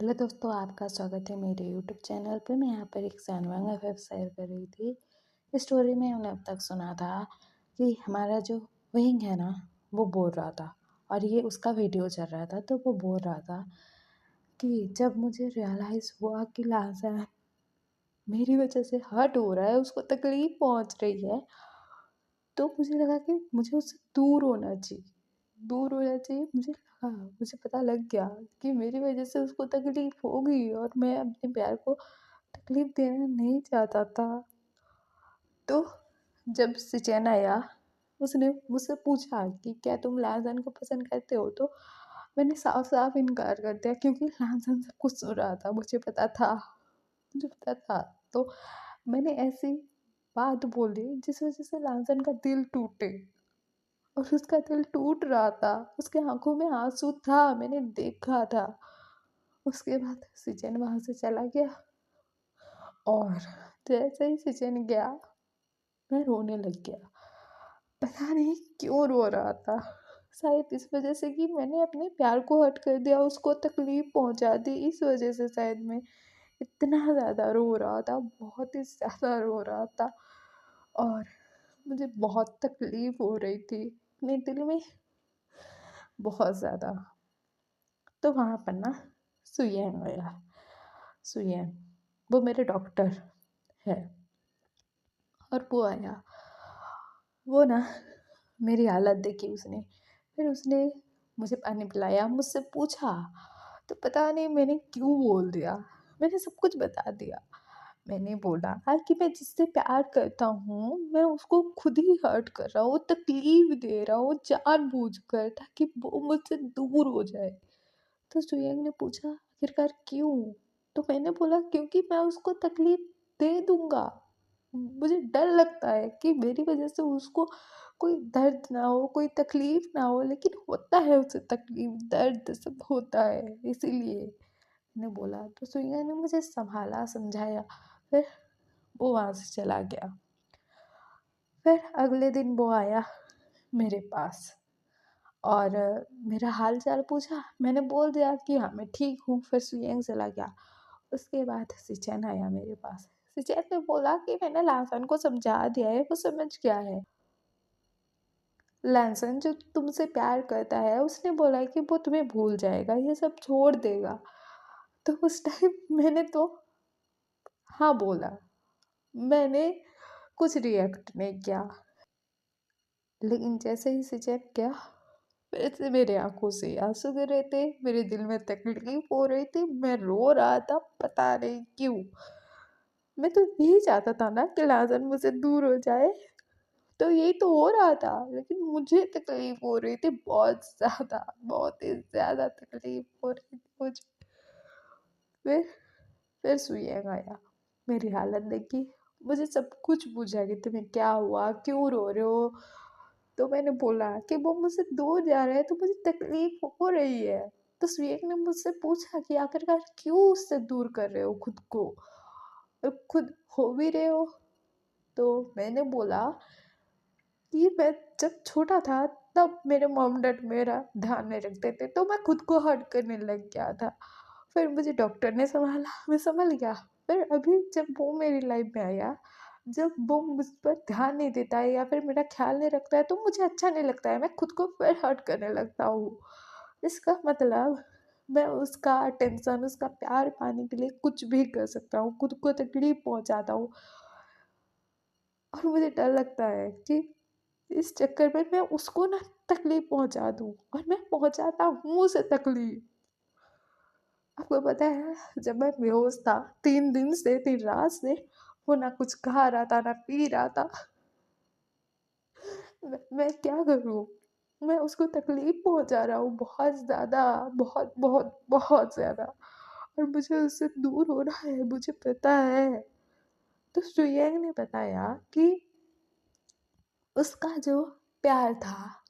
Hello दोस्तों, आपका स्वागत है मेरे यूट्यूब चैनल पे। मैं यहाँ पर एक सैनवांग एफएफ शेयर कर रही थी। इस स्टोरी में हमने अब तक सुना था कि हमारा जो विंग है ना, वो बोल रहा था और ये उसका वीडियो चल रहा था। तो वो बोल रहा था कि जब मुझे रियलाइज़ हुआ कि लाजन मेरी वजह से हर्ट हो रहा है, उसको तकलीफ पहुँच रही है, तो मुझे लगा कि मुझे उससे दूर होना चाहिए। दूर होना चाहिए, मुझे पता लग गया कि मेरी वजह से उसको तकलीफ होगी और मैं अपने प्यार को तकलीफ देना नहीं चाहता था। तो जब सिचैन आया, उसने मुझसे पूछा कि क्या तुम लाजन को पसंद करते हो? तो मैंने साफ-साफ इनकार कर दिया क्योंकि लाजन सब कुछ सुन रहा था, मुझे पता था। तो मैंने ऐसी बात बोली जिस वजह से लाजन का दिल टूटे और उसका दिल टूट रहा था। उसकी आँखों में आँसू था, मैंने देखा था। उसके बाद सिचैन वहाँ से चला गया और जैसे ही सिचैन गया, मैं रोने लग गया। पता नहीं क्यों रो रहा था। शायद इस वज़ह से कि मैंने अपने प्यार को हर्ट कर दिया, उसको तकलीफ़ पहुँचा दी, इस वज़ह से शायद मैं इतना ज़्यादा रो रहा था, बहुत ही ज़्यादा रो रहा था और मुझे बहुत तकलीफ़ हो रही थी अपने दिल में, बहुत ज़्यादा। तो वहाँ पर ना सुयैन आया। सुयैन, वो मेरे डॉक्टर है और वो आया। वो ना मेरी हालत देखी उसने, फिर उसने मुझे पानी पिलाया, मुझसे पूछा, तो पता नहीं मैंने क्यों बोल दिया, मैंने सब कुछ बता दिया। मैंने बोला कि मैं जिससे प्यार करता हूँ, मैं उसको खुद ही हर्ट कर रहा हूँ, तकलीफ़ दे रहा हूँ जानबूझकर ताकि वो मुझसे दूर हो जाए। तो सुयंग ने पूछा आखिरकार क्यों? तो मैंने बोला क्योंकि मैं उसको तकलीफ़ दे दूँगा। मुझे डर लगता है कि मेरी वज़ह से उसको कोई दर्द ना हो, कोई तकलीफ़ ना हो, लेकिन होता है उसे तकलीफ़, दर्द सब होता है, इसीलिए मैंने बोला। तो सुइया ने मुझे सँभाला, समझाया, फिर वो वहाँ से चला गया। फिर अगले दिन वो आया मेरे पास और मेरा हाल-चाल पूछा। मैंने बोल दिया कि हाँ, मैं ठीक हूँ, फिर सुयेंग चला गया। उसके बाद सिचेन आया मेरे पास। सिचेन ने बोला कि मैंने लासन को समझा दिया है, वो समझ गया है। लैनसन जो तुमसे प्यार करता है, उसने बोला कि वो तुम्हें भूल जाएगा, ये सब छोड़ देगा। तो उस टाइम मैंने तो हाँ बोला, मैंने कुछ रिएक्ट नहीं किया। लेकिन जैसे ही सिचन गया, फिर से मेरे आँखों से आँसू गिर रहे थे, मेरे दिल में तकलीफ़ हो रही थी, मैं रो रहा था, पता नहीं क्यों। मैं तो यही चाहता था ना कि लाज़र मुझसे दूर हो जाए। तो यही तो हो रहा था, लेकिन मुझे तकलीफ़ हो रही थी बहुत ज़्यादा, बहुत ही ज़्यादा तकलीफ़ हो रही थी मुझे। फिर फिर सुइएग आया, मेरी हालत देखी, मुझे सब कुछ पूछा कि तुम्हें क्या हुआ, क्यों रो रहे हो? तो मैंने बोला कि वो मुझसे दूर जा रहा है तो मुझे तकलीफ़ हो रही है। तो सुइएग ने मुझसे पूछा कि आखिरकार क्यों उससे दूर कर रहे हो खुद को? और खुद हो भी रहे हो? तो मैंने बोला कि मैं जब छोटा था तब मेरे मॉम-डैड मेरा ध्यान नहीं रखते थे, तो मैं खुद को हर्ट करने लग गया था। फिर मुझे डॉक्टर ने सँभाला, मैं सँभल गया। फिर अभी जब वो मेरी लाइफ़ में आया, जब वो मुझ पर ध्यान नहीं देता है या फिर मेरा ख़्याल नहीं रखता है, तो मुझे अच्छा नहीं लगता है, मैं खुद को फिर हर्ट करने लगता हूँ। इसका मतलब मैं उसका अटेंशन, उसका प्यार पाने के लिए कुछ भी कर सकता हूँ, खुद को तकलीफ़ पहुँचाता हूँ और मुझे डर लगता है कि इस चक्कर में मैं उसको ना तकलीफ़ पहुँचा दूँ और मैं पहुँचाता हूँ उसे तकलीफ़। आपको पता है जब मैं बेहोश था 3 दिन से 3 रात से वो ना कुछ खा रहा था, ना पी रहा था। मैं क्या करूँ? मैं उसको तकलीफ़ पहुँचा रहा हूँ बहुत ज़्यादा, बहुत, बहुत, बहुत ज़्यादा और मुझे उससे दूर होना है, मुझे पता है। तो सुयंग ने बताया कि उसका जो प्यार था,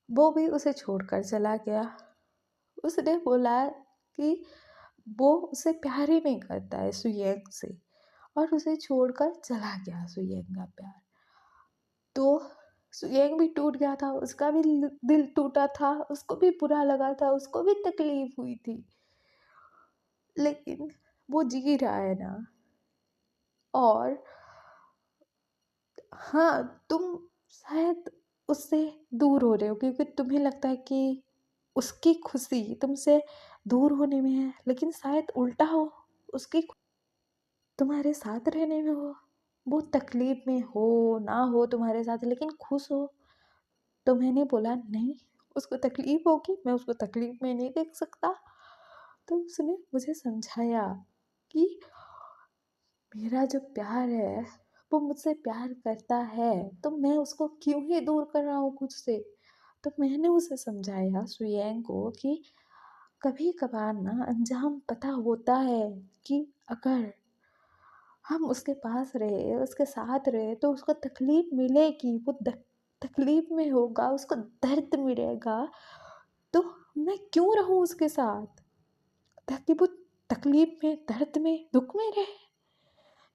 वो भी उसे छोड़कर चला गया। उसने बोला कि वो उसे प्यार ही नहीं करता है सुयेंग से और उसे छोड़कर चला गया सुयेंग का प्यार। तो सुयेंग भी टूट गया था, उसका भी दिल टूटा था, उसको भी बुरा लगा था, उसको भी तकलीफ हुई थी। लेकिन वो जी रहा है ना। और हाँ, तुम शायद उससे दूर हो रहे हो क्योंकि तुम्हें लगता है कि उसकी खुशी तुमसे दूर होने में है, लेकिन शायद उल्टा हो, उसकी तुम्हारे साथ रहने में हो। वो तकलीफ में हो ना हो तुम्हारे साथ, लेकिन खुश हो। तो मैंने बोला नहीं, उसको तकलीफ होगी, मैं उसको तकलीफ में नहीं देख सकता। तो उसने मुझे समझाया कि मेरा जो प्यार है वो मुझसे प्यार करता है, तो मैं उसको क्यों ही दूर कर रहा हूँ खुद से। तो मैंने उसे समझाया सुयैंग को कि कभी कभार ना अंजाम पता होता है कि अगर हम उसके पास रहे, उसके साथ रहे, तो उसको तकलीफ मिलेगी, वो तकलीफ में होगा, उसको दर्द मिलेगा। तो मैं क्यों रहूं उसके साथ, ताकि वो तकलीफ में, दर्द में, दुख में रहे।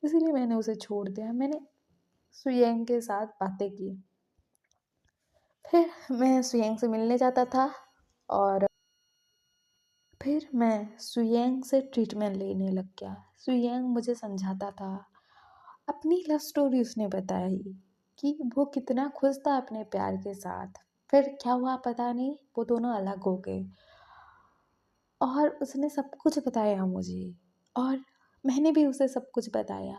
इसीलिए मैंने उसे छोड़ दिया। मैंने सुयैंग के साथ बातें की। फिर मैं सुयैंग से मिलने जाता था और फिर मैं सुयैंग से ट्रीटमेंट लेने लग गया। सुयैंग मुझे समझाता था, अपनी लव स्टोरी उसने बताई कि वो कितना खुश था अपने प्यार के साथ। फिर क्या हुआ पता नहीं, वो दोनों अलग हो गए। और उसने सब कुछ बताया मुझे, और मैंने भी उसे सब कुछ बताया,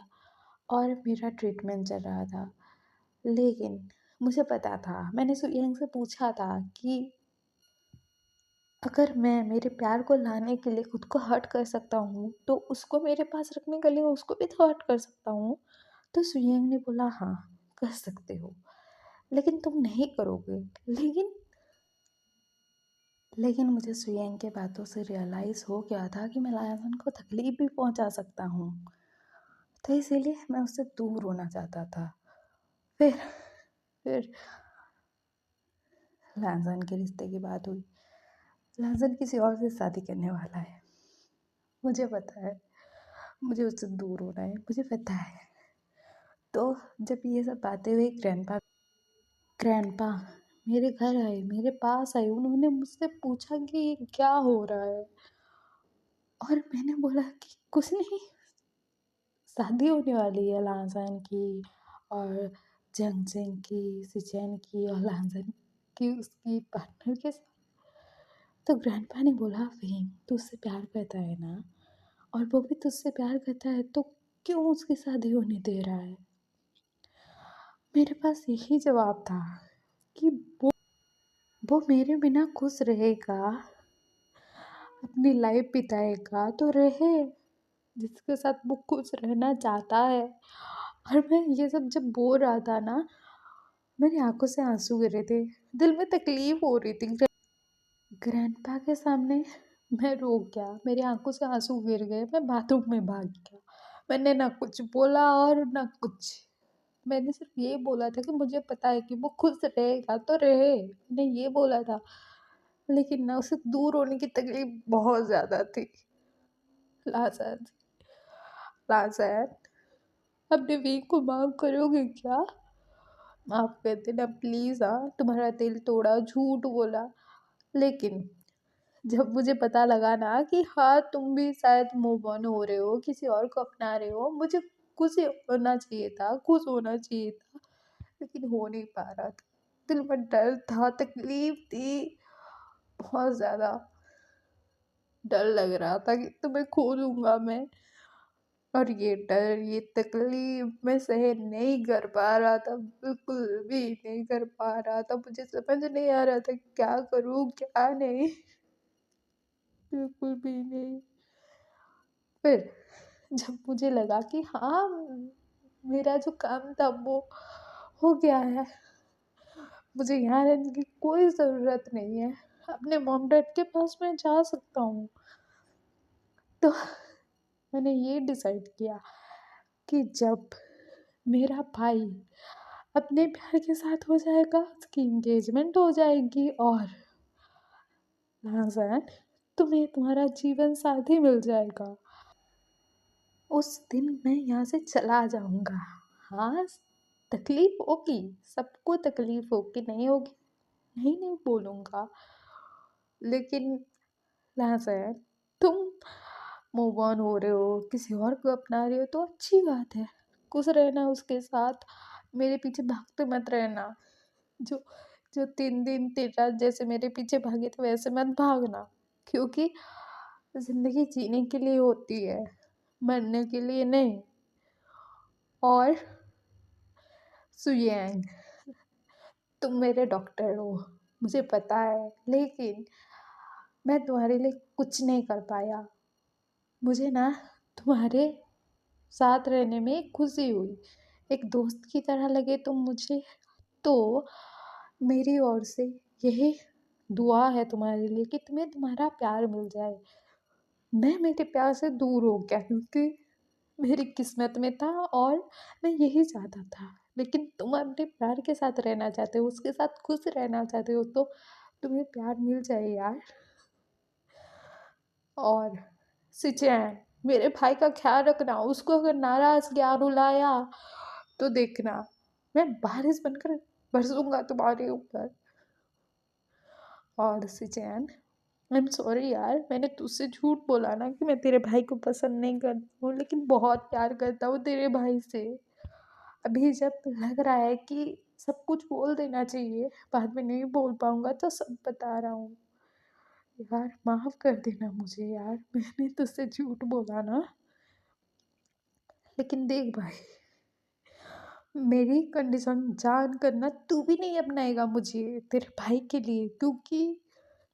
और मेरा ट्रीटमेंट चल रहा था। लेकिन मुझे पता था, मैंने सुयंग से पूछा था कि अगर मैं मेरे प्यार को लाने के लिए खुद को हर्ट कर सकता हूँ, तो उसको मेरे पास रखने के लिए उसको भी तो हर्ट कर सकता हूँ। तो सुयंग ने बोला हाँ, कर सकते हो, लेकिन तुम नहीं करोगे। लेकिन लेकिन मुझे सुयंग के बातों से रियलाइज़ हो गया था कि मैं लायसन को तकलीफ भी पहुंचा सकता हूँ। तो इसीलिए मैं उससे दूर होना चाहता था। फिर फिर लायसन के रिश्ते की बात हुई। लायसन किसी और से शादी करने वाला है, मुझे पता है। मुझे उससे दूर होना है, मुझे पता है। तो जब ये सब बातें हुई, ग्रैंडपा मेरे घर आए, मेरे पास आए। उन्होंने मुझसे पूछा कि ये क्या हो रहा है। और मैंने बोला कि कुछ नहीं, शादी होने वाली है लाहज़न की और जंगजिंग की, सिचेन की, और लाहज़न की उसकी पार्टनर के साथ। तो ग्रैंडपा ने बोला फ़हीम, तू उससे प्यार करता है ना, और वो भी तुझसे प्यार करता है, तो क्यों उसकी शादी होने दे रहा है। मेरे पास यही जवाब था कि वो मेरे बिना खुश रहेगा, अपनी लाइफ बिताएगा तो रहे, जिसके साथ वो खुश रहना चाहता है। और मैं ये सब जब बोल रहा था ना, मेरी आंखों से आंसू गिर रहे थे, दिल में तकलीफ हो रही थी। ग्रैंडपा के सामने मैं रो गया, मेरी आंखों से आंसू गिर गए, मैं बाथरूम में भाग गया। मैंने ना कुछ बोला और ना कुछ, मैंने सिर्फ ये बोला था कि मुझे पता है कि वो खुश रहेगा तो रहे, मैंने ये बोला था। लेकिन ना उसे दूर होने की तकलीफ बहुत ज़्यादा थी। लाजर, लाजर, अपने वीक को माफ़ करोगे क्या? माफ़ कर देना प्लीज़। हाँ, तुम्हारा दिल तोड़ा, झूठ बोला। लेकिन जब मुझे पता लगा ना कि हाँ, तुम भी शायद मूव ऑन हो रहे हो, किसी और को अपना रहे हो, मुझे खुशी होना चाहिए था, खुश होना चाहिए था, लेकिन हो नहीं पा रहा था। दिल में डर था, तकलीफ थी, बहुत ज़्यादा डर लग रहा था कि तुम्हें खो दूंगा मैं। और ये डर, ये तकलीफ मैं सहन नहीं कर पा रहा था, बिल्कुल भी नहीं कर पा रहा था। मुझे समझ नहीं आ रहा था क्या करूँ क्या नहीं, बिल्कुल भी नहीं। फिर जब मुझे लगा कि हाँ, मेरा जो काम था वो हो गया है, मुझे यहाँ रहने की कोई ज़रूरत नहीं है, अपने मॉम डैड के पास मैं जा सकता हूँ। तो मैंने ये डिसाइड किया कि जब मेरा भाई अपने प्यार के साथ हो जाएगा, उसकी एंगेजमेंट हो जाएगी, और नाज़ान, तुम्हें तुम्हारा जीवन साथी मिल जाएगा, उस दिन मैं यहाँ से चला जाऊँगा। हाँ, तकलीफ होगी, सबको तकलीफ होगी, नहीं होगी नहीं नहीं बोलूँगा, लेकिन नाज़ान, तुम मूव ऑन हो रहे हो, किसी और को अपना रहे हो तो अच्छी बात है, खुश रहना उसके साथ, मेरे पीछे भागते मत रहना। जो जो 3 दिन 3 रात जैसे मेरे पीछे भागे थे वैसे मत भागना, क्योंकि ज़िंदगी जीने के लिए होती है, मरने के लिए नहीं। और सुयैंग, तुम मेरे डॉक्टर हो, मुझे पता है, लेकिन मैं तुम्हारे लिए कुछ नहीं कर पाया। मुझे ना तुम्हारे साथ रहने में खुशी हुई, एक दोस्त की तरह लगे तुम मुझे। तो मेरी ओर से यही दुआ है तुम्हारे लिए कि तुम्हें तुम्हारा प्यार मिल जाए। मैं मेरे प्यार से दूर हो गया क्योंकि मेरी किस्मत में था और मैं यही चाहता था, लेकिन तुम अपने प्यार के साथ रहना चाहते हो, उसके साथ खुश रहना चाहते हो, तो तुम्हें प्यार मिल जाए यार। और सिचैन, मेरे भाई का ख्याल रखना, उसको अगर नाराज किया रुलाया तो देखना मैं बारिश बनकर बरसूंगा तुम्हारे ऊपर। और सिचैन, आई एम सॉरी यार, मैंने तुझसे झूठ बोला ना कि मैं तेरे भाई को पसंद नहीं करती हूँ, लेकिन बहुत प्यार करता हूँ तेरे भाई से। अभी जब लग रहा है कि सब कुछ बोल देना चाहिए, बाद में नहीं बोल पाऊंगा, तो सब बता रहा हूँ। यार माफ कर देना मुझे यार, मैंने तुझसे झूठ बोला ना। लेकिन देख भाई, मेरी कंडीशन जान कर ना तू भी नहीं अपनाएगा मुझे तेरे भाई के लिए, क्योंकि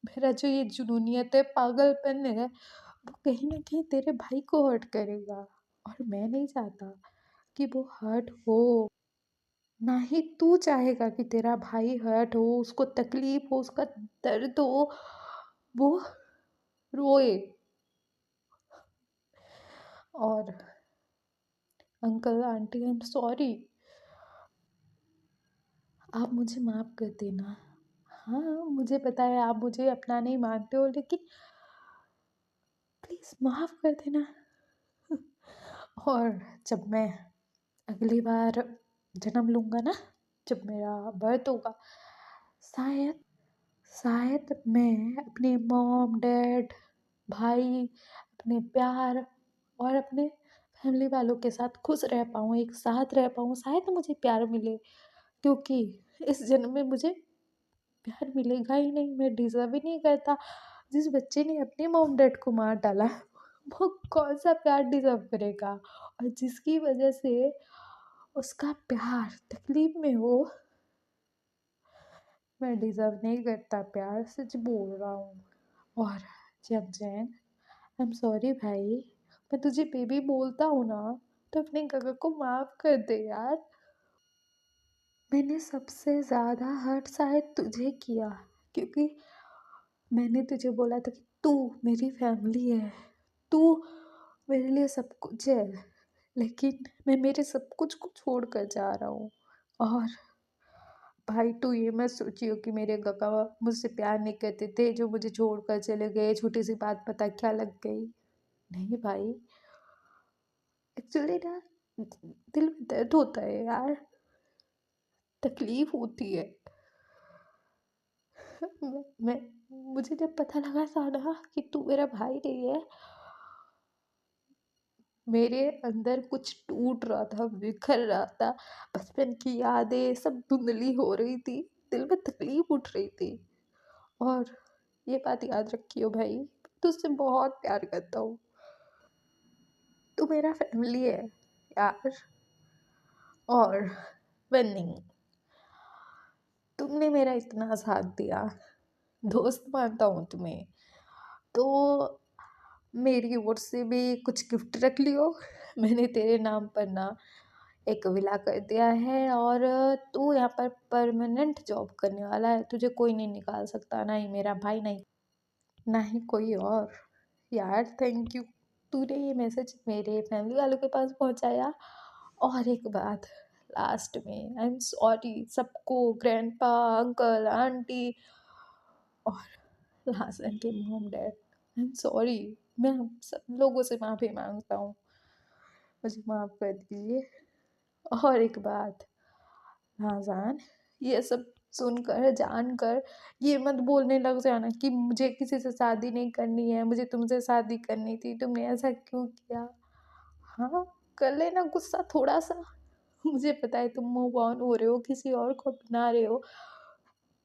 मेरा जो ये जुनूनियत है, पागलपन है, वो कहीं ना कहीं तेरे भाई को हर्ट करेगा। और मैं नहीं चाहता कि वो हर्ट हो, ना ही तू चाहेगा कि तेरा भाई हर्ट हो, उसको तकलीफ हो, उसका दर्द हो, वो रोए। और uncle aunty, I am sorry, आप मुझे माफ़ कर देना। हाँ, मुझे पता है आप मुझे अपना नहीं मानते हो, लेकिन प्लीज़ माफ़ कर देना। और जब मैं अगली बार जन्म लूँगा ना, जब मेरा बर्थ होगा, शायद शायद मैं अपने मॉम डैड भाई, अपने प्यार और अपने फैमिली वालों के साथ खुश रह पाऊँ, एक साथ रह पाऊँ, शायद मुझे प्यार मिले, क्योंकि इस जन्म में मुझे प्यार मिलेगा ही नहीं, मैं डिज़र्व ही नहीं करता। जिस बच्चे ने अपने मॉम डैड को मार डाला, वो कौन सा प्यार डिज़र्व करेगा? और जिसकी वजह से उसका प्यार तकलीफ में हो, मैं डिज़र्व नहीं करता प्यार, सच बोल रहा हूँ। और जैन, आई एम सॉरी भाई, मैं तुझे बेबी बोलता हूँ ना, तो अपने गगा को माफ़ कर दे यार। मैंने सबसे ज़्यादा हर्ट शायद तुझे किया, क्योंकि मैंने तुझे बोला था कि तू मेरी फैमिली है, तू मेरे लिए सब कुछ है, लेकिन मैं मेरे सब कुछ को छोड़ कर जा रहा हूँ। और भाई तू ये मत सोचियो कि मेरे काका मुझसे प्यार नहीं करते थे, जो मुझे छोड़कर चले गए, छोटी सी बात पता क्या लग गई। नहीं भाई, एक्चुअली ना दिल में दर्द होता है यार, तकलीफ होती है। मैं मुझे जब पता लगा था ना कि तू मेरा भाई नहीं है, मेरे अंदर कुछ टूट रहा था, बिखर रहा था, बचपन की यादें सब धुंधली हो रही थी, दिल में तकलीफ उठ रही थी। और ये बात याद रखियो भाई, तुझसे बहुत प्यार करता हूँ, तू मेरा फैमिली है यार। और बन्नी, तुमने मेरा इतना साथ दिया, दोस्त मानता हूँ तुम्हें, तो मेरी ओर से भी कुछ गिफ्ट रख लियो। मैंने तेरे नाम पर ना एक विला कर दिया है, और तू यहाँ पर परमानेंट जॉब करने वाला है, तुझे कोई नहीं निकाल सकता, ना ही मेरा भाई, नहीं ना ही कोई और। यार थैंक यू, तूने ये मैसेज मेरे फैमिली वालों के पास पहुँचाया। और एक बात लास्ट में, आई एम सॉरी सबको, ग्रैंडपा, अंकल, आंटी और लासन के mom dad, I am sorry, मैं हम सब लोगों से माफ़ी मांगता हूँ, मुझे माफ़ कर दीजिए। और एक बात नाज़ान, ये सब सुनकर जानकर ये मत बोलने लग जाना कि मुझे किसी से शादी नहीं करनी है, मुझे तुमसे शादी करनी थी, तुमने ऐसा क्यों किया। हाँ, कर लेना गुस्सा थोड़ा सा। मुझे पता है तुम मूव ऑन हो रहे हो, किसी और को अपना रहे हो,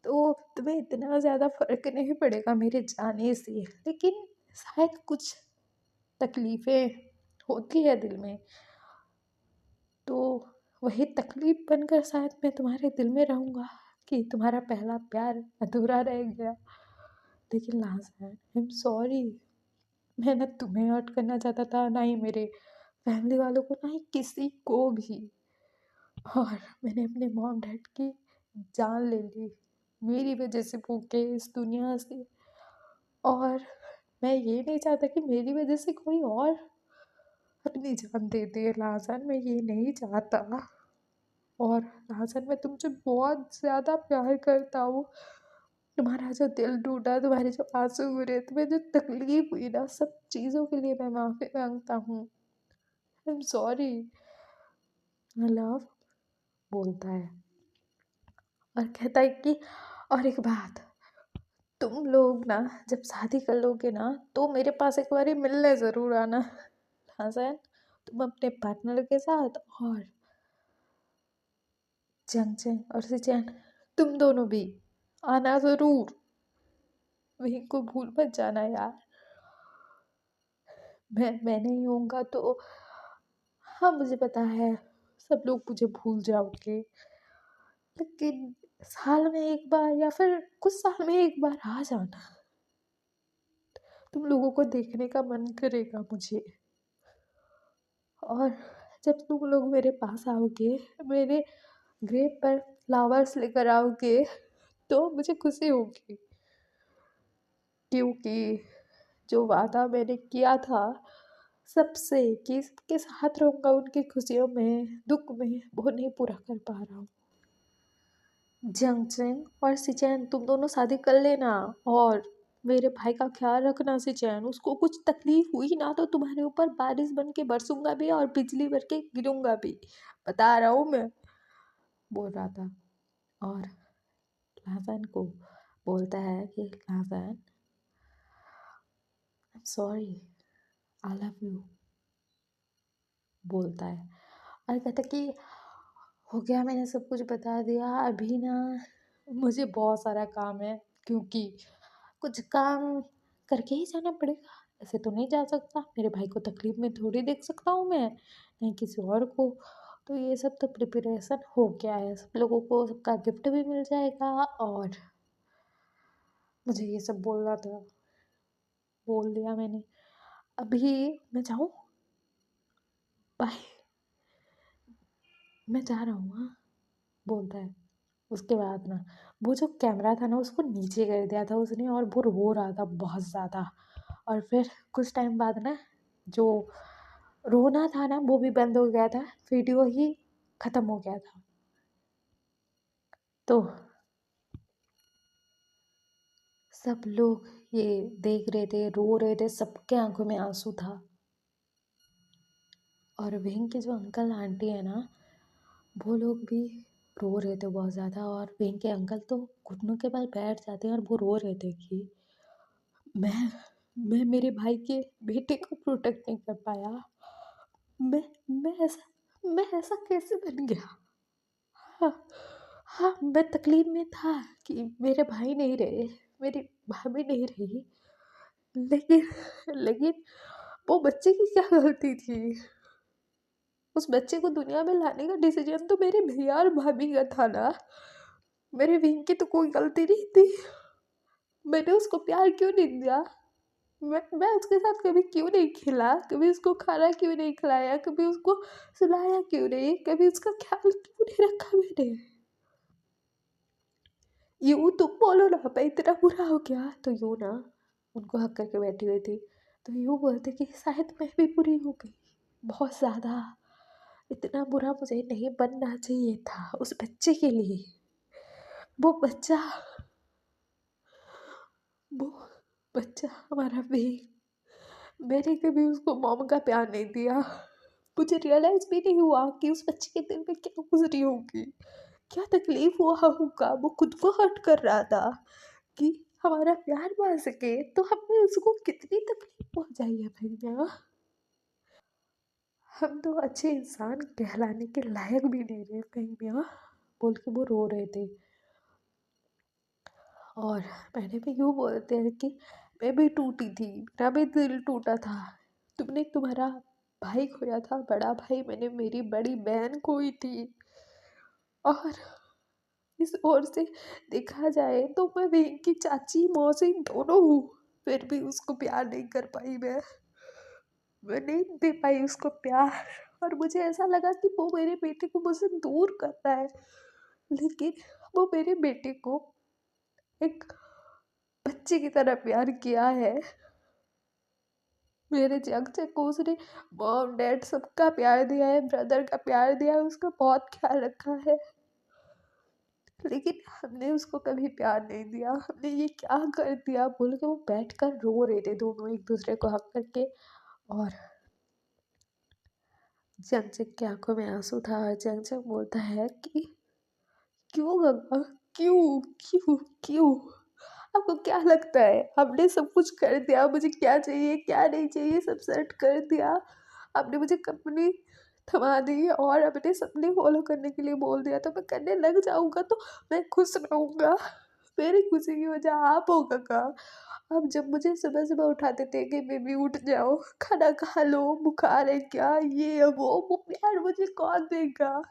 तो तुम्हें इतना ज़्यादा फ़र्क नहीं पड़ेगा मेरे जाने से। लेकिन शायद कुछ तकलीफ़ें होती है दिल में, तो वही तकलीफ़ बनकर शायद मैं तुम्हारे दिल में रहूँगा कि तुम्हारा पहला प्यार अधूरा रह गया। लेकिन लास्ट आई एम सॉरी, मैं ना तुम्हें हर्ट करना चाहता था, ना ही मेरे फैमिली वालों को, ना ही किसी को भी। और मैंने अपने मॉम डैड की जान ले ली, मेरी वजह से वो गए इस दुनिया से। और मैं ये नहीं चाहता कि मेरी वजह से कोई और अपनी जान दे दे लाजन, मैं ये नहीं चाहता। और लाजन मैं तुमसे बहुत ज़्यादा प्यार करता हूँ। तुम्हारा जो दिल टूटा, तुम्हारे जो आंसू गिरे, तुम्हें जो तकलीफ हुई ना, सब चीज़ों के लिए मैं माफ़ी मांगता हूँ। आई एम सॉरी। लव बोलता है और कहता है कि और एक बात, तुम लोग ना जब शादी कर लोगे ना, तो मेरे पास एक बारी मिलने ज़रूर आना। हसन, तुम अपने पार्टनर के साथ, और जंग और सिचैन, तुम दोनों भी आना ज़रूर। वहीं को भूल मत जाना यार। मैं नहीं होऊंगा तो, हाँ मुझे पता है सब लोग मुझे भूल जाओगे, लेकिन साल में एक बार या फिर कुछ साल में एक बार आ जाना। तुम लोगों को देखने का मन करेगा मुझे। और जब तुम लोग मेरे पास आओगे, मेरे ग्रेव पर फ्लावर्स लेकर आओगे, तो मुझे खुशी होगी, क्योंकि जो वादा मैंने किया था सबसे कि सबके साथ रहूँगा उनकी खुशियों में, दुख में, वो नहीं पूरा कर पा रहा हूँ। जंगचैन और सिचैन, तुम दोनों शादी कर लेना, और मेरे भाई का ख्याल रखना सिचैन। उसको कुछ तकलीफ हुई ना तो तुम्हारे ऊपर बारिश बन के बरसूंगा भी और बिजली बन के गिरूंगा भी, बता रहा हूँ मैं, बोल रहा था। और लाजन को बोलता है कि लाजन, I am sorry, I love you, बोलता है। और कहता कि हो गया, मैंने सब कुछ बता दिया, अभी ना मुझे बहुत सारा काम है, क्योंकि कुछ काम करके ही जाना पड़ेगा, ऐसे तो नहीं जा सकता, मेरे भाई को तकलीफ में थोड़ी देख सकता हूँ मैं, नहीं किसी और को। तो ये सब तो प्रिपरेशन हो गया है, सब लोगों को सबका गिफ्ट भी मिल जाएगा, और मुझे ये सब बोलना था, बोल दिया मैंने। अभी मैं जाऊँ, बाय, मैं जा रहा हूँ, हाँ, बोलता है। उसके बाद ना वो जो कैमरा था ना उसको नीचे कर दिया था उसने, और वो रो रहा था बहुत ज़्यादा। और फिर कुछ टाइम बाद ना जो रोना था ना वो भी बंद हो गया था, वीडियो ही ख़त्म हो गया था। तो सब लोग ये देख रहे थे, रो रहे थे, सबके आंखों में आंसू था। और विंग के जो अंकल आंटी है ना, वो लोग भी रो रहे थे बहुत ज़्यादा। और विंग के अंकल तो घुटनों के बल बैठ जाते हैं, और वो रो रहे थे कि मैं मैं मेरे भाई के बेटे को प्रोटेक्ट नहीं कर पाया। मैं मैं ऐसा कैसे बन गया। हाँ, हाँ, मैं तकलीफ में था कि मेरे भाई नहीं रहे, मेरी भाभी नहीं रही, लेकिन लेकिन वो बच्चे की क्या गलती थी। उस बच्चे को दुनिया में लाने का डिसीजन तो मेरे भैया और भाभी का था ना, मेरे विंग की तो कोई गलती नहीं थी। मैंने उसको प्यार क्यों नहीं दिया, मैं उसके साथ कभी क्यों नहीं खेला, कभी उसको खाना क्यों नहीं खिलाया, कभी उसको सुलाया क्यों नहीं, कभी उसका ख्याल क्यों नहीं रखा मैंने। यूँ तुम बोलो ना मैं इतना बुरा हो गया, तो यूँ ना उनको हक करके बैठी हुई थी, तो यूँ बोलते कि शायद मैं भी बुरी हो गई बहुत ज़्यादा, इतना बुरा मुझे नहीं बनना चाहिए था उस बच्चे के लिए। वो बच्चा वो बच्चा हमारा भी, मैंने कभी उसको मॉम का प्यार नहीं दिया। मुझे रियलाइज़ भी नहीं हुआ कि उस बच्चे के दिल में क्या गुजरी होगी, क्या तकलीफ हुआ होगा, वो खुद को हर्ट कर रहा था कि हमारा प्यार बढ़ सके, तो हमने उसको कितनी तकलीफ पहुंचाई है भैया। हम तो अच्छे इंसान कहलाने के लायक भी नहीं रहे भैया, बोल के वो रो रहे थे। और मैंने भी यूँ बोलते हैं कि मैं भी टूटी थी, मेरा भी दिल टूटा था। तुमने तुम्हारा भाई खोया था, बड़ा भाई, मैंने मेरी बड़ी बहन खोई थी। और इस ओर से देखा जाए तो मैं बहन की चाची मौसी दोनों हूँ, फिर भी उसको प्यार नहीं कर पाई मैं नहीं दे पाई उसको प्यार। और मुझे ऐसा लगा कि वो मेरे बेटे को मुझसे दूर कर रहा है, लेकिन वो मेरे बेटे को एक बच्चे की तरह प्यार किया है। मेरे जग को उसने मॉम डैड सबका प्यार दिया है, ब्रदर का प्यार दिया है, उसका बहुत ख्याल रखा है। लेकिन हमने उसको कभी प्यार नहीं दिया, हमने ये क्या कर दिया बोल के वो बैठकर रो रहे थे दोनों एक दूसरे को हक करके। और जंगजंग की आंखों में आंसू था। जंगजंग बोलता है कि क्यों गंगा, क्यों क्यों क्यों, आपको क्या लगता है हमने सब कुछ कर दिया, मुझे क्या चाहिए क्या नहीं चाहिए सब सेट कर दिया, आपने मुझे कंपनी थमा दी और अपने सपने फॉलो करने के लिए बोल दिया, तो मैं करने लग जाऊंगा तो मैं खुश रहूंगा, मेरी खुशी की वजह आप हो काका। अब जब मुझे सुबह सुबह उठाते थे कि बेबी उठ जाओ, खाना खा लो, बुखार है क्या, ये वो प्यार मुझे कौन देगा,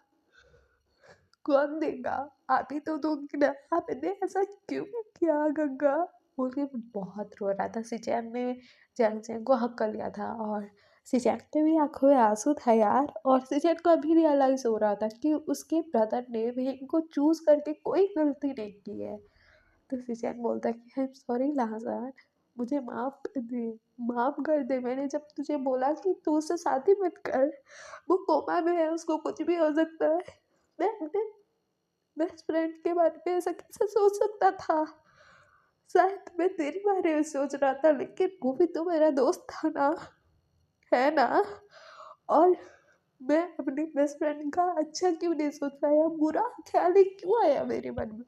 कौन देगा, आप ही तो दोगे ना, आपने ऐसा क्यों किया गंगा बोल के बहुत रो रहा था। सिचैन ने जैंग को हक कर लिया था और सिचैन के भी आंखों में आंसू था यार। और सिचैन को अभी रियलाइज हो रहा था कि उसके ब्रदर ने भी इनको चूज करके कोई गलती नहीं की है। तो सिचैन बोलता है कि आई एम सॉरी लाहजान, मुझे माफ कर दे, माफ कर दे, मैंने जब तुझे बोला कि तू उससे शादी मत कर, वो कोमा में है, उसको कुछ भी हो सकता है, मैं अपने बेस्ट फ्रेंड के बारे में ऐसा कैसे सोच सकता था, शायद मैं तेरे बारे में सोच रहा था, लेकिन वो भी तो मेरा दोस्त था ना, है ना। और मैं अपनी बेस्ट फ्रेंड का अच्छा क्यों नहीं सोच पाया, बुरा ख्याल ही क्यों आया मेरे मन में।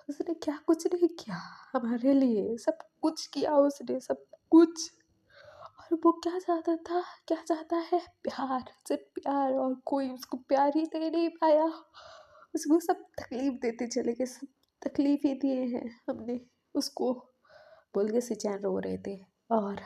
उसने क्या कुछ नहीं किया हमारे लिए, सब कुछ किया उसने, सब कुछ। और वो क्या चाहता था, क्या चाहता है, प्यार, सिर्फ प्यार, और कोई उसको प्यार ही दे नहीं पाया। उसको सब तकलीफ देते चले गए, सब तकलीफ ही दिए हैं हमने उसको बोल के सिचैन रो रहे थे। और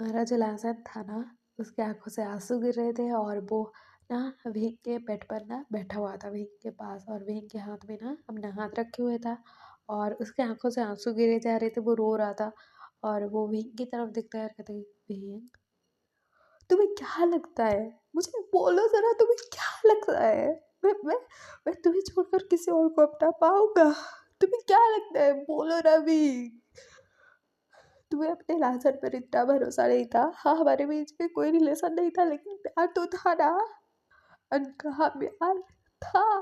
हमारा जो लासन था ना, उसके आंखों से आंसू गिर रहे थे और वो ना विंग के बेड पर ना बैठा हुआ था विंग के पास, और विंग के हाथ में ना अपना हाथ रखे हुए था और उसके आंखों से आंसू गिरे जा रहे थे, वो रो रहा था। और वो विंग की तरफ देखता है और कहते विंग, तुम्हें क्या लगता है, मुझे बोलो जरा, तुम्हें क्या लगता है, मैं मैं मैं तुम्हें छोड़कर किसी और को अपना पाऊंगा, तुम्हें क्या लगता है, बोलो ना भी। तुम्हें अपने लासन पर इतना भरोसा नहीं था, हाँ हमारे बीच में कोई रिलेशन नहीं था, लेकिन प्यार तो था ना, अनकहा प्यार था।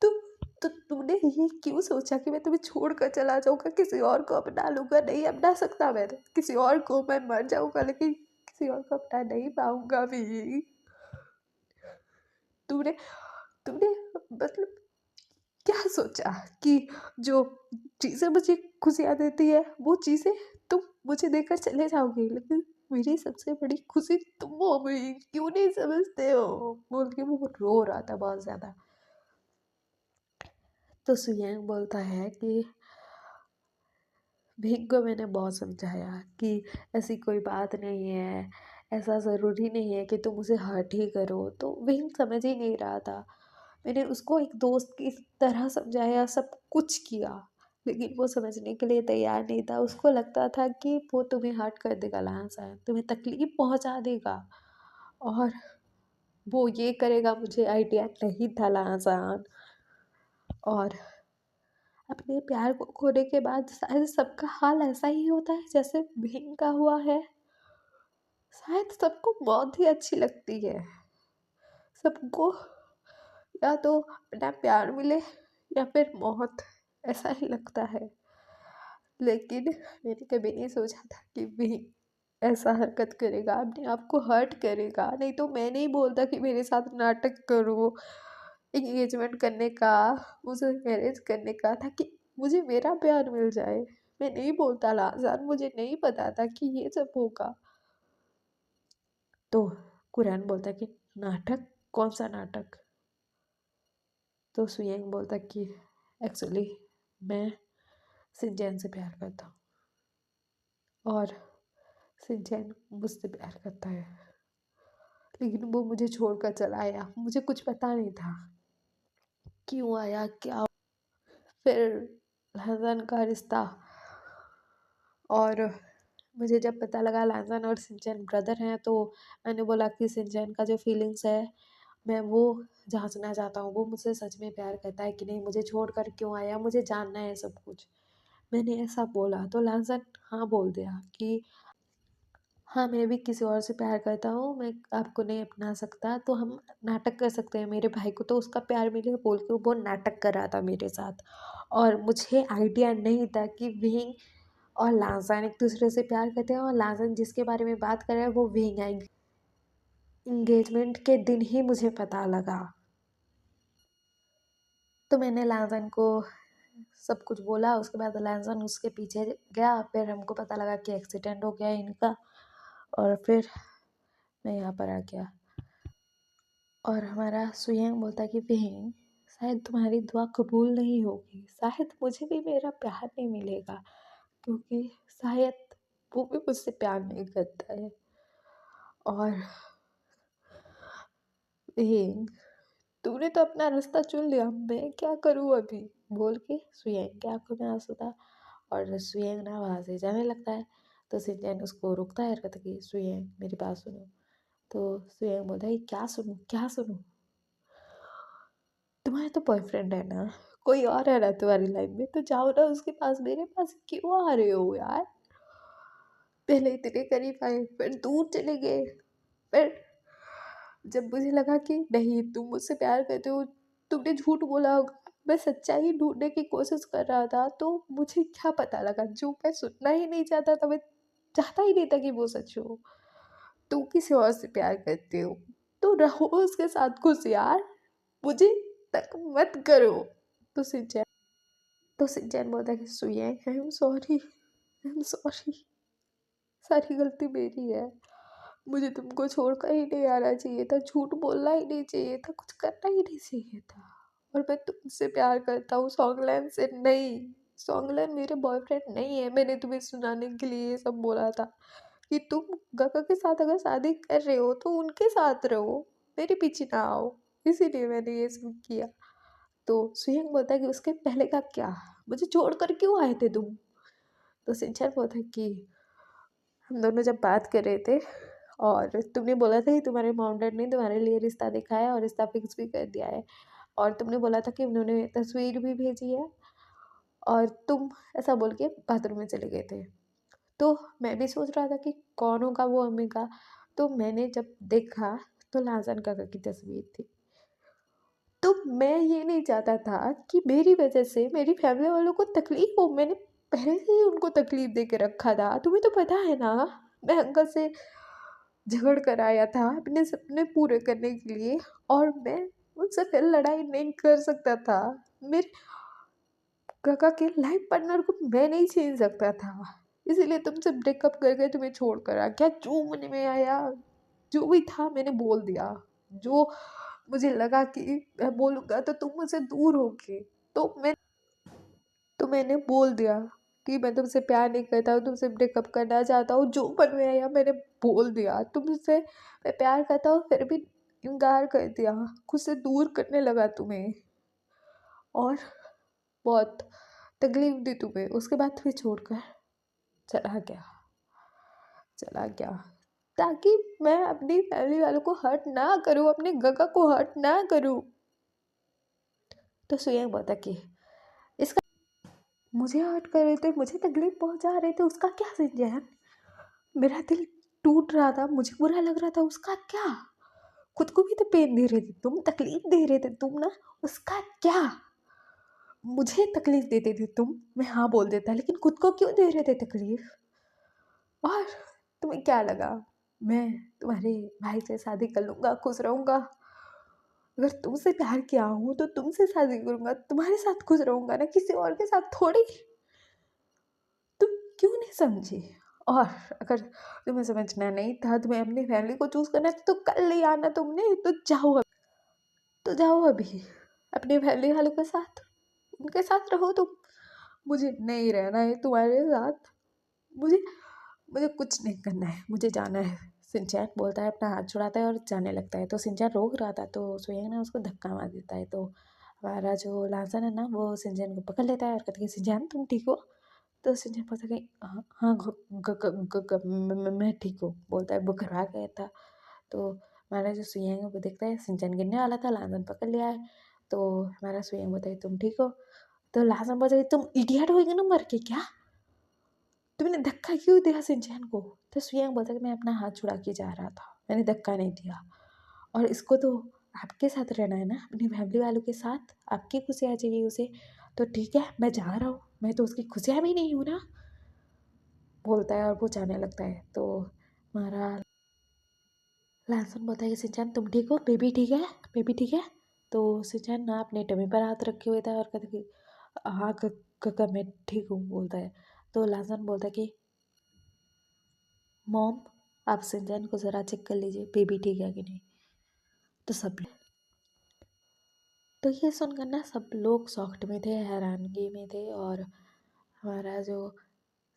तुम तो तुमने ये क्यों सोचा कि मैं तुम्हें छोड़कर चला जाऊंगा, किसी और को अपना लूंगा, नहीं अपना सकता मैं किसी और को, मैं मर जाऊंगा लेकिन किसी और को अपना नहीं पाऊंगा भी। तुमने तुमने मतलब क्या सोचा कि जो चीज़ें मुझे खुशियाँ देती है वो चीज़ें तुम मुझे देकर चले जाओगे, लेकिन मेरी सबसे बड़ी खुशी तुम हो गई, क्यों नहीं समझते हो बोल के वो रो रहा था बहुत ज़्यादा। तो सुयांग बोलता है कि भीख को मैंने बहुत समझाया कि ऐसी कोई बात नहीं है, ऐसा ज़रूरी नहीं है कि तुम उसे हर्ट ही करो, तो विंग समझ ही नहीं रहा था। मैंने उसको एक दोस्त की तरह समझाया, सब कुछ किया, लेकिन वो समझने के लिए तैयार नहीं था। उसको लगता था कि वो तुम्हें हर्ट कर देगा लाहसान, तुम्हें तकलीफ पहुंचा देगा, और वो ये करेगा, मुझे आइडिया नहीं था लाहसान। और अपने प्यार को खोने के बाद शायद सबका हाल ऐसा ही होता है जैसे भीम का हुआ है, शायद सबको मौत ही अच्छी लगती है, सबको या तो अपना प्यार मिले या फिर मौत, ऐसा ही लगता है। लेकिन मैंने कभी नहीं सोचा था कि भीम ऐसा हरकत करेगा, अपने आप को हर्ट करेगा। नहीं तो मैं नहीं बोलता कि मेरे साथ नाटक करो एंगेजमेंट करने का, मुझसे मैरिज करने का, ताकि मुझे मेरा प्यार मिल जाए। मैं नहीं बोलता लाज़ान, मुझे नहीं पता था कि ये सब होगा। तो कुरैन बोलता कि नाटक? कौन सा नाटक? तो सुयंग बोलता कि एक्चुअली मैं सिंचैन से प्यार करता हूँ और सिंचैन मुझसे प्यार करता है, लेकिन वो मुझे छोड़कर चला आया। मुझे कुछ पता नहीं था क्यों आया, क्या। फिर लहज़न का रिश्ता, और मुझे जब पता लगा लहज़न और सिंचैन ब्रदर हैं, तो मैंने बोला कि सिंचैन का जो फीलिंग्स है मैं वो जांचना चाहता हूँ, वो मुझसे सच में प्यार करता है कि नहीं, मुझे छोड़कर क्यों आया, मुझे जानना है सब कुछ। मैंने ऐसा बोला तो लहज़न हाँ बोल दिया कि हाँ, मैं भी किसी और से प्यार करता हूँ, मैं आपको नहीं अपना सकता, तो हम नाटक कर सकते हैं। मेरे भाई को तो उसका प्यार मिले बोल के वो नाटक कर रहा था मेरे साथ, और मुझे आइडिया नहीं था कि विंग और लाजन एक दूसरे से प्यार करते हैं, और लाजन जिसके बारे में बात कर रहा है वो विंग है। इंगेजमेंट के दिन ही मुझे पता लगा। तो मैंने लाजन को सब कुछ बोला। उसके बाद लाजन उसके पीछे गया, फिर हमको पता लगा कि एक्सीडेंट हो गया इनका, और फिर मैं यहाँ पर आ गया। और हमारा सुयंग बोलता कि बहन, शायद तुम्हारी दुआ कबूल नहीं होगी, शायद मुझे भी मेरा प्यार नहीं मिलेगा, क्योंकि शायद वो भी मुझसे प्यार नहीं करता है। और बहन, तूने तो अपना रास्ता चुन लिया, मैं क्या करूँ अभी, बोल के सुयंग के आंखों में आंसू था, और सुयंग ना वहाँ से जाने लगता है। तो सिंचैन उसको रोकता है, कहता कि सुयंग मेरी बात सुनो। तो सुयंग बोलता है क्या सुनूं, क्या सुनूं, तुम्हारा तो बॉयफ्रेंड है ना, कोई और है ना तुम्हारी लाइफ में, तो जाओ ना उसके पास, मेरे पास क्यों आ रहे हो यार। पहले इतने करीब आए, फिर दूर चले गए, फिर जब मुझे लगा कि नहीं तुम मुझसे प्यार करते हो, तुमने झूठ बोला होगा, मैं सच्चाई ढूंढने की कोशिश कर रहा था, तो मुझे क्या पता लगा, जो मैं सुनना ही नहीं चाहता था, मैं चाहता ही नहीं था कि वो सच हो। तुम किसी और से प्यार करते हो तो रहो उसके साथ खुश यार, मुझे तक मत करो। तो सिंचैन बोलता है कि सुये I am sorry, I am sorry, सारी गलती मेरी है, मुझे तुमको छोड़कर ही नहीं आना चाहिए था, झूठ बोलना ही नहीं चाहिए था, कुछ करना ही नहीं चाहिए था, और मैं तुमसे प्यार करता हूँ सॉन्गलैन से नहीं। सॉन्गलैन मेरे बॉयफ्रेंड नहीं है। मैंने तुम्हें सुनाने के लिए ये सब बोला था कि तुम गगा के साथ अगर शादी कर रहे हो तो उनके साथ रहो, मेरे पीछे ना आओ, इसीलिए मैंने ये सब किया। तो सुयंग बोलता है कि उसके पहले का क्या, मुझे छोड़कर क्यों आए थे तुम। तो सिंचन बोलता है कि हम दोनों जब बात कर रहे थे, और तुमने बोला था कि तुम्हारे माउंटेन ने तुम्हारे लिए रिश्ता देखा है और रिश्ता फिक्स भी कर दिया है, और तुमने बोला था कि उन्होंने तस्वीर भी भेजी है, और तुम ऐसा बोल के बाथरूम में चले गए थे। तो मैं भी सोच रहा था कि कौन होगा वो अम्मिका। तो मैंने जब देखा तो लाजन काका की तस्वीर थी। तो मैं ये नहीं चाहता था कि मेरी वजह से मेरी फैमिली वालों को तकलीफ हो। मैंने पहले से ही उनको तकलीफ दे के रखा था, तुम्हें तो पता है ना। मैं अंकल से झगड़ कर आया था अपने सपने पूरे करने के लिए, और मैं उनसे फिर लड़ाई नहीं कर सकता था। मेरे काका के लाइफ पार्टनर को मैं नहीं छीन सकता था, इसीलिए तुमसे ब्रेकअप करके तुम्हें छोड़ कर आ गया। जो मन में आया, जो भी था मैंने बोल दिया। जो मुझे लगा कि मैं बोलूँगा तो तुम मुझसे दूर होगे, तो मैंने बोल दिया कि मैं तुमसे प्यार नहीं करता हूँ, तुमसे ब्रेकअप करना चाहता हूँ। जो मन में आया मैंने बोल दिया। तुमसे मैं प्यार करता हूँ फिर भी इनकार कर दिया, खुद से दूर करने लगा तुम्हें, और बहुत तकलीफ दी तुम्हें। उसके बाद फिर छोड़कर चला गया, चला गया, ताकि मैं अपनी फैमिली वालों को हर्ट ना करूँ, अपने गगा को हर्ट ना करूँ। तो सुयंग बोलता कि इसका मुझे हर्ट कर रहे थे, मुझे तकलीफ पहुंचा रहे थे, उसका क्या सिंचैन। मेरा दिल टूट रहा था, मुझे बुरा लग रहा था, उसका क्या। खुद को भी तो पेन दे रहे थे तुम, तकलीफ दे रहे थे तुम ना, उसका क्या। मुझे तकलीफ देते थे तुम, मैं हाँ बोल देता, लेकिन खुद को क्यों दे रहे थे तकलीफ। और तुम्हें क्या लगा मैं तुम्हारे भाई से शादी कर लूँगा, खुश रहूँगा? अगर तुमसे प्यार किया हूँ तो तुमसे शादी करूँगा, तुम्हारे साथ खुश रहूँगा ना, किसी और के साथ थोड़ी। तुम क्यों नहीं समझी? और अगर तुम्हें समझना नहीं था, तुम्हें अपनी फैमिली को चूज़ करना था, तो कल ले आना तुमने, तो जाओ अब, तो जाओ अभी अपनी फैमिली वालों के साथ, उनके साथ रहो तुम। मुझे नहीं रहना है तुम्हारे साथ, मुझे मुझे कुछ नहीं करना है, मुझे जाना है। सिंचैन बोलता है, अपना हाथ छुड़ाता है और जाने लगता है। तो सिंचैन रोक रहा था, तो सुयंग ना उसको धक्का मार देता है। तो हमारा जो लासन है ना, वो सिंचैन को पकड़ लेता है और कहता है, सिंचैन तुम ठीक हो? तो सिंचैन बोलता है कि हाँ हाँ, मैं ठीक हूँ, बोलता है। वो घबरा गया था। तो हमारा जो सुयंग है वो देखता है सिंचैन गिरने वाला था, लासन पकड़ लिया है। तो हमारा सुयंग बोलता है, तुम ठीक हो? तो लासन बोलता है, तुम इडियट होगी ना मर के क्या? तुमने धक्का क्यों दिया सिंचैन को? तो सुयंग बोलता है कि मैं अपना हाथ छुड़ा के जा रहा था, मैंने धक्का नहीं दिया। और इसको तो आपके साथ रहना है ना, अपनी फैमिली वालों के साथ, आपकी खुशियाँ चाहिए उसे। तो ठीक है, मैं जा रहा हूँ, मैं तो उसकी खुशियाँ भी नहीं हूँ ना, बोलता है। और वो जाने लगता है। तो हमारा लासन बोलता है कि सिंचैन तुम ठीक हो? बेबी ठीक है? बेबी ठीक है? तो सिंचैन ना अपने टमी पर हाथ रखे हुए था और कहता कि हाँ काका मैं ठीक हूँ, बोलता है। तो लासन बोलता है कि मॉम आप सिंचैन को ज़रा चेक कर लीजिए, बेबी ठीक है कि नहीं। तो सब तो ये सुनकर ना सब लोग शॉक्ड में थे, हैरानगी में थे। और हमारा जो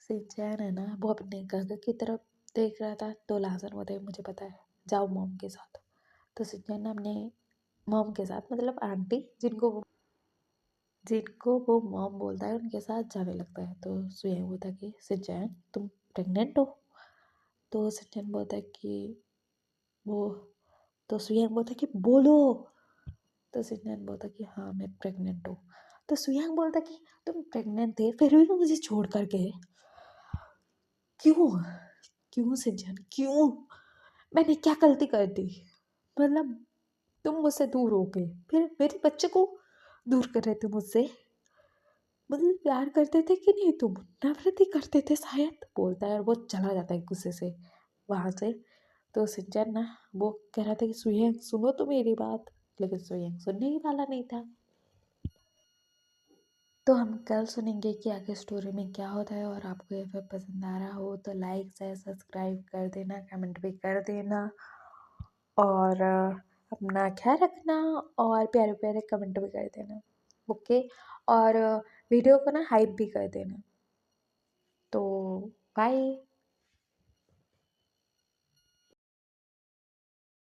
सिंचैन है ना, वो अपने काका की तरफ देख रहा था। तो लाजर बोलते मुझे पता है, जाओ मॉम के साथ। तो सिंचैन ना अपने मॉम के साथ, मतलब आंटी जिनको वो मॉम बोलता है, उनके साथ जाने लगता है। तो सुयंग बोलता है कि सिंचैन तुम प्रेग्नेंट हो? तो सिंचैन बोलता है कि वो तो सुयंग बोलता है कि बोलो। तो सिंचैन बोलता कि हाँ मैं प्रेग्नेंट हूँ। तो सुयांग बोलता कि तुम प्रेग्नेंट थे फिर भी मुझे छोड़ कर गए, क्यों? क्यों सिंचैन क्यों? मैंने क्या गलती कर दी? मतलब तुम मुझसे दूर हो गए, फिर मेरे बच्चे को दूर कर रहे थे मुझसे। मतलब प्यार करते थे कि नहीं, तुम नफरत ही करते थे शायद, बोलता है। और वो चला जाता है गुस्से से वहाँ से। तो सिंचैन ना वो कह रहा था कि सुयंग सुनो तो मेरी बात, लेकिन सुयंग सुनने ही वाला नहीं था। तो हम कल सुनेंगे कि आगे स्टोरी में क्या होता है। और आपको ये फिर पसंद आ रहा हो तो लाइक शेयर सब्सक्राइब कर देना, कमेंट भी कर देना। और अपना ख्याल रखना, और प्यारे प्यारे कमेंट भी कर देना। ओके। और वीडियो को ना हाइप भी कर देना। तो बाय।